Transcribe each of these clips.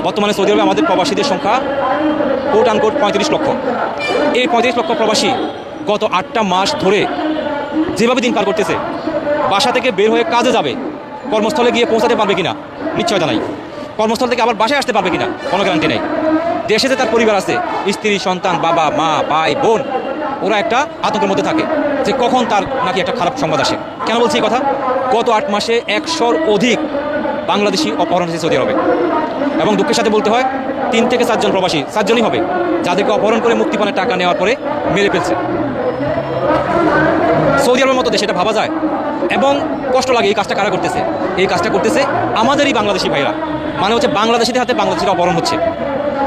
বর্তমানে সৌদি আরবে আমাদের প্রবাসীদের সংখ্যা কোট আনকোট ৩৫ লক্ষ। এই ৩৫ লক্ষ প্রবাসী গত ৮টা মাস ধরে যেভাবে দিন পার করতেছে, বাসা থেকে বের হয়ে কাজে যাবে, কর্মস্থলে গিয়ে পৌঁছাতে পারবে কিনা নিশ্চয়তা নাই। কর্মস্থল থেকে আবার বাসায় আসতে পারবে কিনা কোনো গ্যারান্টি নেই। দেশে যে তার পরিবার আছে, স্ত্রী, সন্তান, বাবা, মা, ভাই, বোন, ওরা একটা আতঙ্কের মধ্যে থাকে যে কখন তার নাকি একটা খারাপ সংবাদ আসে। কেন বলছি এই কথা? গত ৮ মাসে ১০০-র অধিক বাংলাদেশি অপহরণ হয়েছে সৌদি আরবে, এবং দুঃখের সাথে বলতে হয় ৩ থেকে ৪ জন প্রবাসী, ৪ জনই হবে, যাদেরকে অপহরণ করে মুক্তিপণের টাকা নেওয়ার পরে মেরে ফেলছে। সৌদি আরবের মতো দেশে এটা ভাবা যায়? এবং কষ্ট লাগে এই কাজটা কারা করতেছে? এই কাজটা করতেছে আমাদেরই বাংলাদেশি ভাইরা, মানে হচ্ছে বাংলাদেশিদের হাতে বাংলাদেশিরা অপহরণ হচ্ছে।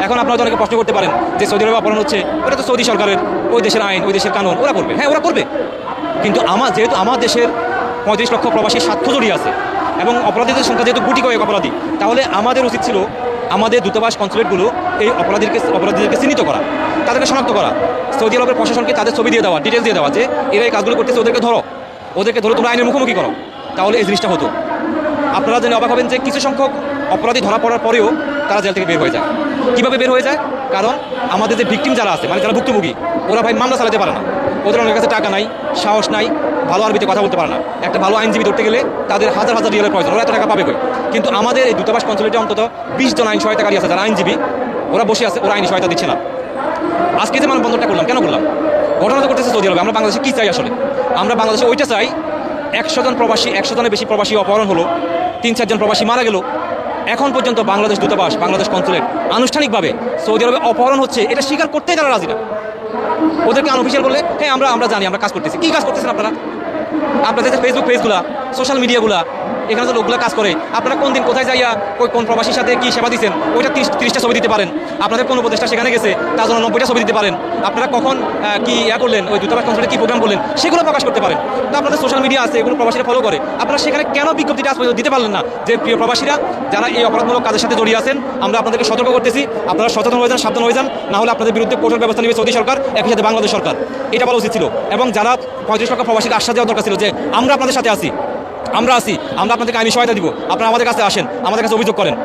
এখন আপনারা তো অনেকে প্রশ্ন করতে পারেন যে সৌদি আরবে অপহরণ হচ্ছে, ওটা তো সৌদি সরকারের, ওই দেশের আইন, ওই দেশের কানুন, ওরা করবে। হ্যাঁ, ওরা করবে, কিন্তু যেহেতু আমার দেশের ৩৫ লক্ষ প্রবাসীর স্বার্থ জড়িয়ে আছে এবং অপরাধীদের সংখ্যা যেহেতু গুটি কয়েক অপরাধী, তাহলে আমাদের উচিত ছিল আমাদের দূতাবাস কনসুলেটগুলো এই অপরাধীদেরকে চিহ্নিত করা, তাদেরকে শনাক্ত করা, সৌদি আরবের প্রশাসনকে তাদের ছবি দিয়ে দেওয়া, ডিটেলস দিয়ে দেওয়া যে এরা এই কাজগুলো করতেছে, ওদেরকে ধরে তোমরা আইনের মুখোমুখি করো। তাহলে এই জিনিসটা হতো। আপনারা জেনে অবাক হবেন যে কিছু সংখ্যক অপরাধী ধরা পড়ার পরেও তারা জেল থেকে বের হয়ে যায়। কীভাবে বের হয়ে যায়? কারণ আমাদের যে ভিকটিম যারা আছে, মানে যারা ভুক্তভোগী, ওরা ভাই মামলা চালাতে পারে না, ওদের অনেক কাছে টাকা নাই, সাহস নাই, ভালো আরবিতে কথা বলতে পারে না। একটা ভালো আইনজীবী ধরতে গেলে তাদের হাজার হাজার রিয়ালের প্রয়োজন, ওরা এত টাকা পাবে কই? কিন্তু আমাদের এই দূতাবাস কনসুলেটে অন্তত 20 জন আইন সহায়তাকারী আছে, যারা আইনজীবী, ওরা বসে আছে, ওরা আইনি সহায়তা দিচ্ছে না। আজকে যে মানববন্ধনটা করলাম, কেন করলাম? ঘটনা তো করতেছে সৌদি আরবে। আমরা বাংলাদেশে কী চাই আসলে? আমরা বাংলাদেশে ওইটা চাই, 100 জন প্রবাসী, 100 জনের বেশি প্রবাসী অপহরণ হলো, 3-4 জন প্রবাসী মারা গেল, এখন পর্যন্ত বাংলাদেশ দূতাবাস, বাংলাদেশ কনসুলেট আনুষ্ঠানিকভাবে সৌদি আরবে অপহরণ হচ্ছে এটা স্বীকার করতেই তারা রাজি না। ওদেরকে আনঅফিসিয়াল বললে হ্যাঁ আমরা জানি, আমরা কাজ করতেছি। কী কাজ করতেছেন আপনারা? আপনাদের যে ফেসবুক পেজগুলা, সোশ্যাল মিডিয়াগুলা, এখানে যে লোকগুলো কাজ করে, আপনারা কোন দিন কোথায় যাইয়া কোন প্রবাসীর সাথে কী সেবা দিচ্ছেন ওইটা 30টা ছবি দিতে পারেন। আপনাদের কোন উপদেষ্টা সেখানে গেছে, তার জন্য 90টা ছবি দিতে পারেন। আপনারা কখন কি করলেন, ওই দূতাবাস কনসুলেটে কী প্রোগ্রাম করলেন, সেগুলো প্রকাশ করতে পারেন। তো আপনাদের সোশ্যাল মিডিয়া আছে, এগুলো প্রবাসীরা ফলো করে, আপনারা সেখানে কেন বিজ্ঞপ্তিটা আজ পর্যন্ত দিতে পারলেন না যে প্রিয় প্রবাসীরা যারা এই অপরাধমূলক কাজের সাথে জড়িয়ে আছেন, আমরা আপনাদেরকে সতর্ক করতেছি, আপনারা সচেতন হয়ে যান, সাবধান হয়ে যান, না হলে আপনাদের বিরুদ্ধে কঠোর ব্যবস্থা নেবে সৌদি সরকার, একই সাথে বাংলাদেশ সরকার। এটা বলা উচিত ছিল। এবং যারা 35 লক্ষ প্রবাসীকে আশ্বাস দেওয়া দরকার ছিল যে আমরা আপনাদের সাথে আছি, আমরা আপনাদেরকে আইনি সহায়তা দিব, আপনারা আমাদের কাছে আসেন, আমাদের কাছে অভিযোগ করেন,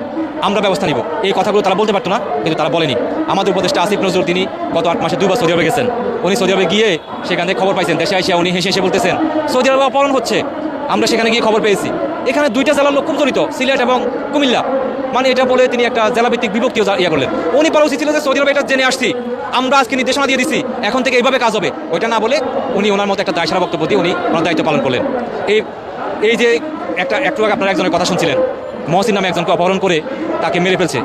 আমরা ব্যবস্থা নিব। এই কথাগুলো তারা বলতে পারতো না, কিন্তু তারা বলেনি। আমাদের উপদেষ্টা আসিফ নজরুল, তিনি গত 8 মাসে 2 বার সৌদি আরবে গেছেন। উনি সৌদি আরবে গিয়ে সেখান থেকে খবর পাইছেন, দেশে এসে উনি হেসে বলতেছেন সৌদি আরবে অপহরণ হচ্ছে, আমরা সেখানে গিয়ে খবর পেয়েছি। এখানে 2টা জেলার লোক খুব জড়িত, সিলেট এবং কুমিল্লা, মানে এটা বলে তিনি একটা জেলাভিত্তিক বিভক্তিও করলেন। উনি বলা উচিত ছিল যে সৌদি আরবে এটা জেনে আসছি, আমরা আজকে নির্দেশনা দিয়ে দিচ্ছি, এখন থেকে এইভাবে কাজ হবে। ওইটা না বলে উনি ওনার মতো একটা দায়সারা বক্তব্য দিয়ে উনি ওনার দায়িত্ব পালন করলেন। এই যে একটু আগে আপনারা একজনের কথা শুনছিলেন, মহসিন নামে একজনকে অপহরণ করে তাকে মেরে ফেলছে।